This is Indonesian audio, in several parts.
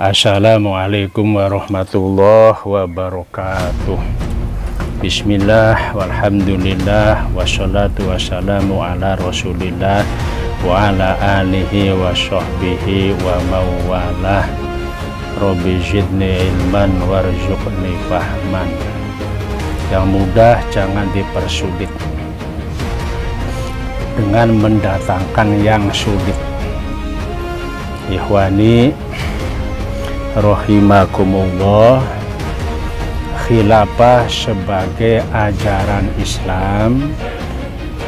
Assalamualaikum warahmatullahi wabarakatuh. Bismillah, walhamdulillah, wassalatu wassalamu ala rasulillah wa ala alihi wa sahbihi wa mawalah. Rabbi zidni ilman warzuqni fahman. Yang mudah jangan dipersulit dengan mendatangkan yang sulit. Ikhwani rahimakumullah, khilafah sebagai ajaran Islam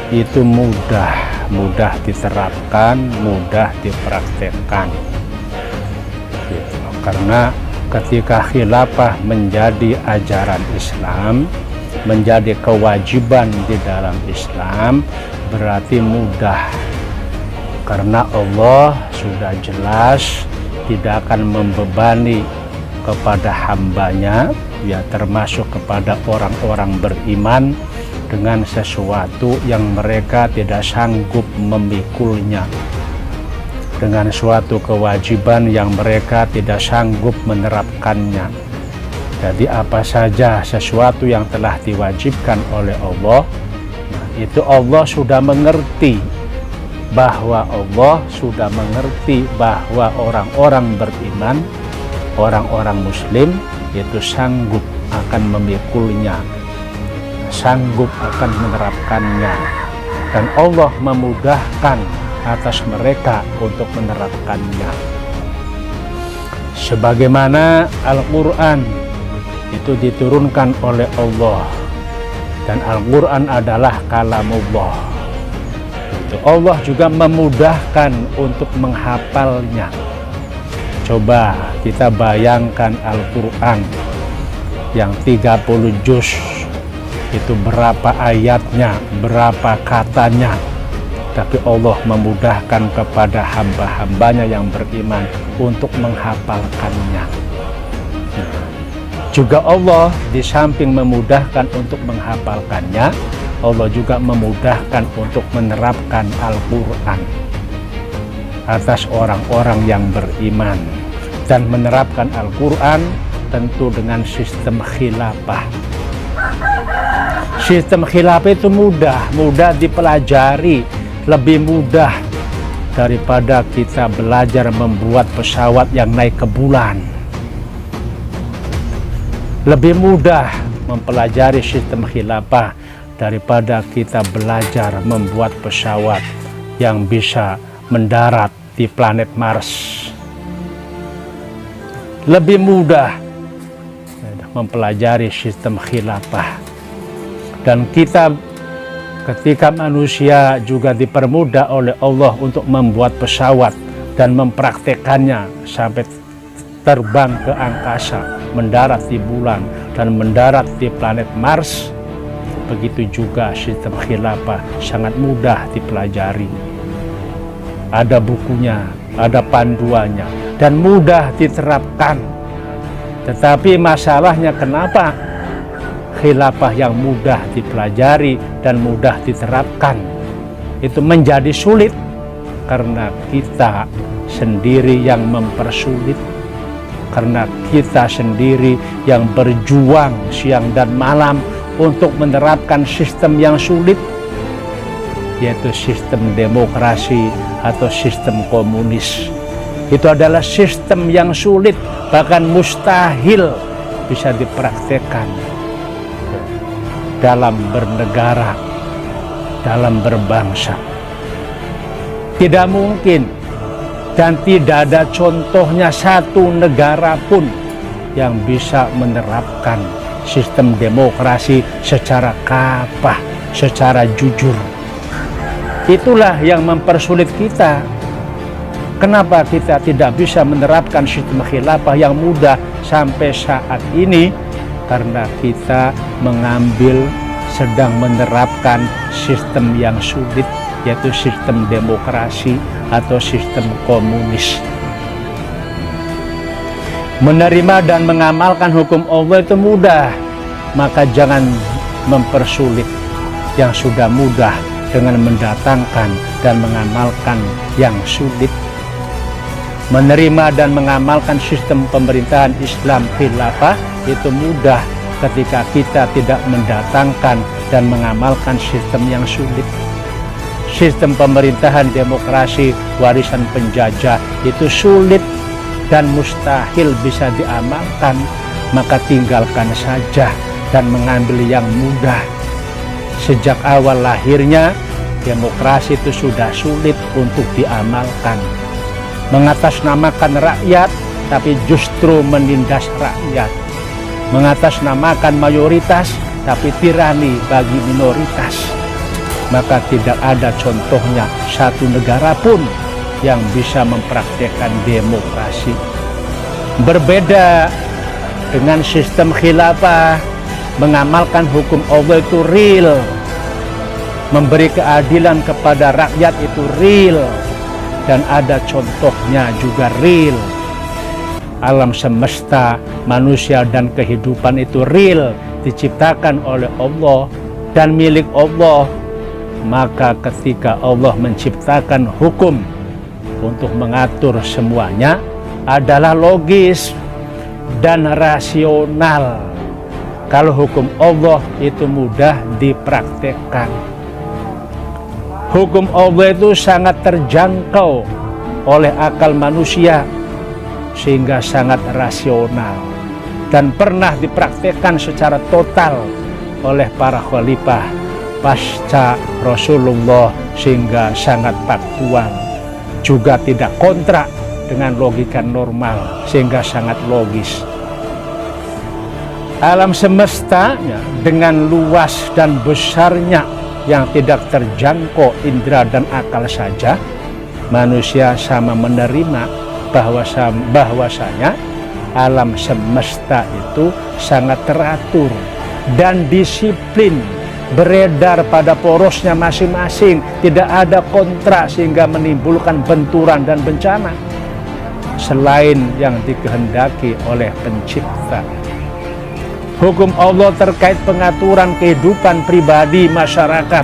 itu mudah diterapkan, mudah dipraktekkan gitu. Karena ketika khilafah menjadi ajaran Islam, menjadi kewajiban di dalam Islam, berarti mudah, karena Allah sudah jelas tidak akan membebani kepada hambanya, ya termasuk kepada orang-orang beriman, dengan sesuatu yang mereka tidak sanggup memikulnya, dengan suatu kewajiban yang mereka tidak sanggup menerapkannya. Jadi apa saja sesuatu yang telah diwajibkan oleh Allah, nah, itu Allah sudah mengerti, bahwa Allah sudah mengerti bahwa orang-orang beriman, orang-orang muslim itu sanggup akan memikulnya, sanggup akan menerapkannya, dan Allah memudahkan atas mereka untuk menerapkannya. Sebagaimana Al-Quran itu diturunkan oleh Allah, dan Al-Quran adalah kalamullah. Allah juga memudahkan untuk menghafalnya. Coba kita bayangkan Al-Quran yang 30 juz, itu berapa ayatnya, berapa katanya, tapi Allah memudahkan kepada hamba-hambanya yang beriman untuk menghafalkannya. Juga Allah di samping memudahkan untuk menghafalkannya, Allah juga memudahkan untuk menerapkan Al-Quran atas orang-orang yang beriman, dan menerapkan Al-Quran tentu dengan sistem khilafah. Sistem khilafah itu mudah dipelajari, lebih mudah daripada kita belajar membuat pesawat yang naik ke bulan. Lebih mudah mempelajari sistem khilafah daripada kita belajar membuat pesawat yang bisa mendarat di planet Mars. Lebih mudah mempelajari sistem khilafah. Dan kita, ketika manusia juga dipermudah oleh Allah untuk membuat pesawat dan mempraktekannya sampai terbang ke angkasa, mendarat di bulan dan mendarat di planet Mars, begitu juga sistem khilafah sangat mudah dipelajari. Ada bukunya, ada panduannya, dan mudah diterapkan. Tetapi masalahnya, kenapa khilafah yang mudah dipelajari dan mudah diterapkan itu menjadi sulit? Karena kita sendiri yang mempersulit, karena kita sendiri yang berjuang siang dan malam untuk menerapkan sistem yang sulit, yaitu sistem demokrasi atau sistem komunis. Itu adalah sistem yang sulit, bahkan mustahil bisa dipraktekkan dalam bernegara, dalam berbangsa. Tidak mungkin, dan tidak ada contohnya satu negara pun yang bisa menerapkan sistem demokrasi secara kafah, secara jujur. Itulah yang mempersulit kita. Kenapa kita tidak bisa menerapkan sistem khilafah yang mudah sampai saat ini? Karena kita sedang menerapkan sistem yang sulit, yaitu sistem demokrasi atau sistem komunis. Menerima dan mengamalkan hukum Allah itu mudah, maka jangan mempersulit yang sudah mudah dengan mendatangkan dan mengamalkan yang sulit. Menerima dan mengamalkan sistem pemerintahan Islam khilafah itu mudah ketika kita tidak mendatangkan dan mengamalkan sistem yang sulit. Sistem pemerintahan demokrasi warisan penjajah itu sulit dan mustahil bisa diamalkan, maka tinggalkan saja dan mengambil yang mudah. Sejak awal lahirnya, demokrasi itu sudah sulit untuk diamalkan. Mengatasnamakan rakyat, tapi justru menindas rakyat. Mengatasnamakan mayoritas, tapi tirani bagi minoritas. Maka tidak ada contohnya satu negara pun yang bisa mempraktekkan demokrasi. Berbeda dengan sistem khilafah, mengamalkan hukum Allah itu real. Memberi keadilan kepada rakyat itu real. Dan ada contohnya juga real. Alam semesta, manusia dan kehidupan itu real, diciptakan oleh Allah dan milik Allah. Maka ketika Allah menciptakan hukum untuk mengatur semuanya adalah logis dan rasional. Kalau hukum Allah itu mudah dipraktekkan. Hukum Allah itu sangat terjangkau oleh akal manusia sehingga sangat rasional dan pernah dipraktekkan secara total oleh para khalifah pasca Rasulullah sehingga sangat faktual, juga tidak kontrak dengan logika normal sehingga sangat logis. Alam semesta dengan luas dan besarnya yang tidak terjangkau indera dan akal saja, manusia sama menerima bahwasanya alam semesta itu sangat teratur dan disiplin, beredar pada porosnya masing-masing, tidak ada kontrak sehingga menimbulkan benturan dan bencana selain yang dikehendaki oleh pencipta. Hukum Allah terkait pengaturan kehidupan pribadi, masyarakat,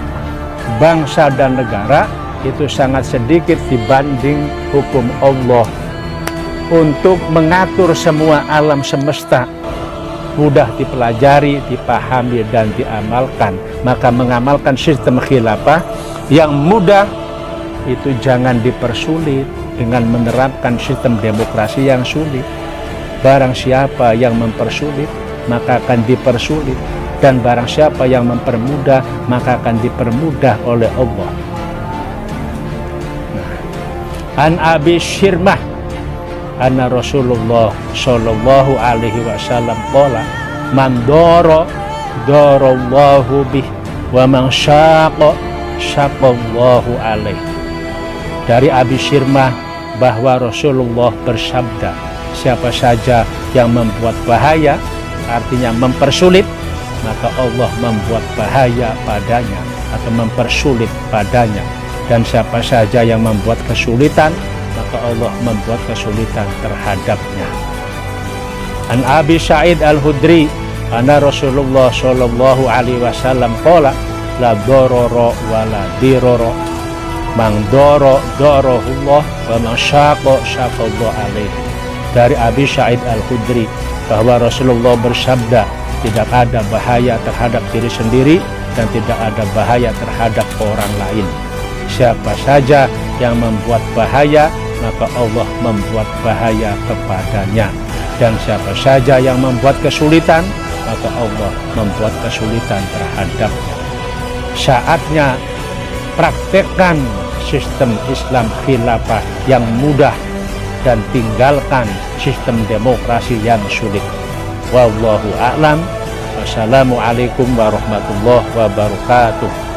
bangsa dan negara itu sangat sedikit dibanding hukum Allah untuk mengatur semua alam semesta. Mudah dipelajari, dipahami dan diamalkan. Maka mengamalkan sistem khilafah yang mudah itu jangan dipersulit dengan menerapkan sistem demokrasi yang sulit. Barang siapa yang mempersulit maka akan dipersulit, dan barang siapa yang mempermudah maka akan dipermudah oleh Allah. An Abi Syirmah anna Rasulullah sallallahu alaihi wasallam qala man dara darallahu bih wa man syaqa syaqallahu alaihi. Dari Abi Syirmah bahwa Rasulullah bersabda, siapa saja yang membuat bahaya, artinya mempersulit, maka Allah membuat bahaya padanya atau mempersulit padanya. Dan siapa saja yang membuat kesulitan, maka Allah membuat kesulitan terhadapnya. An Abi Sa'id Al-Khudri anna Rasulullah sallallahu alaihi wasallam qala la darara wa la dirara man dara darahullah wa man syaqa syaqallahu alaihi. Dari Abi Sa'id Al-Khudri bahwa Rasulullah bersabda, tidak ada bahaya terhadap diri sendiri dan tidak ada bahaya terhadap orang lain. Siapa saja yang membuat bahaya, maka Allah membuat bahaya kepadanya. Dan siapa saja yang membuat kesulitan, maka Allah membuat kesulitan terhadapnya. Saatnya praktekkan sistem Islam khilafah yang mudah dan tinggalkan sistem demokrasi yang sulit. Wallahu a'lam. Wassalamualaikum warahmatullahi wabarakatuh.